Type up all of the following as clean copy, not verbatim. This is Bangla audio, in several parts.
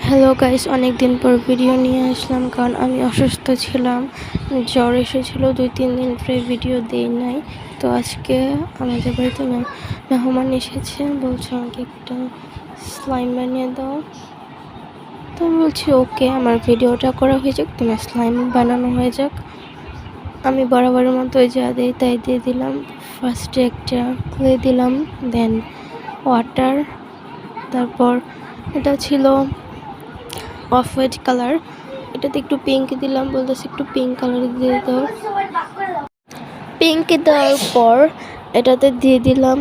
হ্যালো গাইস, অনেক দিন পর ভিডিও নিয়ে আসলাম কারণ আমি অসুস্থ ছিলাম। জ্বর এসেছিলো 2-3 দিন প্রায় ভিডিও দেই নাই। তো আজকে আমাদের বাড়িতে মেহমান এসেছে, বলছে আমাকে একটা স্লাইম বানিয়ে দাও। তো আমি বলছি ওকে, আমার ভিডিওটা করা হয়ে যাক, তোমার স্লাইম বানানো হয়ে যাক। আমি বরাবরের মতো যা দিই তাই দিয়ে দিলাম। ফার্স্টে একটা ক্লে দিলাম, দেন ওয়াটার, তারপর এটা ছিল অফ হোয়াইট কালার, এটাতে একটু পিঙ্ক দিলাম, বলতেছি একটু পিঙ্ক কালার দিয়ে দাও। পিঙ্ক দেওয়ার পর এটাতে দিয়ে দিলাম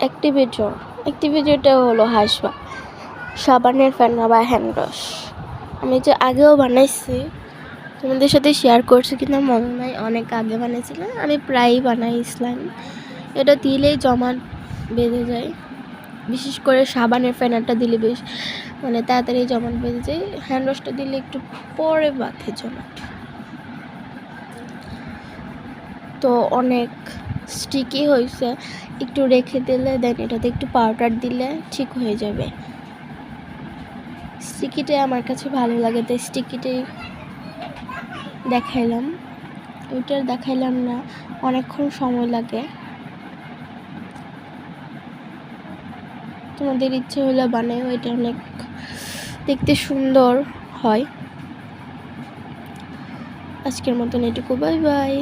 অ্যাক্টিভেটরটা হলো হাসবা সাবানের ফেনা বা হ্যান্ড ওয়াশ। আমি যে আগেও বানাইছি, তোমাদের সাথে শেয়ার করছি কিনা মনে নাই, অনেক আগে বানিয়েছিলাম। আমি প্রায়ই বানাই স্লাইম। এটা দিলেই জমা বেঁধে যায়, বিশেষ করে সাবানের ফেনাটা দিলে বেশ তাড়াতাড়ি জমাট বেঁধে যায়। হ্যান্ড ওয়াশটা দিলে একটু পরে বাঁধে জমাট। তো অনেক স্টিকি হয়েছে, একটু রেখে দিলে দেন এটাতে একটু পাউডার দিলে ঠিক হয়ে যাবে। স্টিকিটাই আমার কাছে ভালো লাগে, তাই স্টিকিটাই দেখাইলাম। ওইটার দেখাইলাম না, অনেকক্ষণ সময় লাগে। তোমাদের ইচ্ছে হলে বানাও, এটা অনেক দেখতে সুন্দর হয়। আজকের মতন এটুকু, বাই বাই।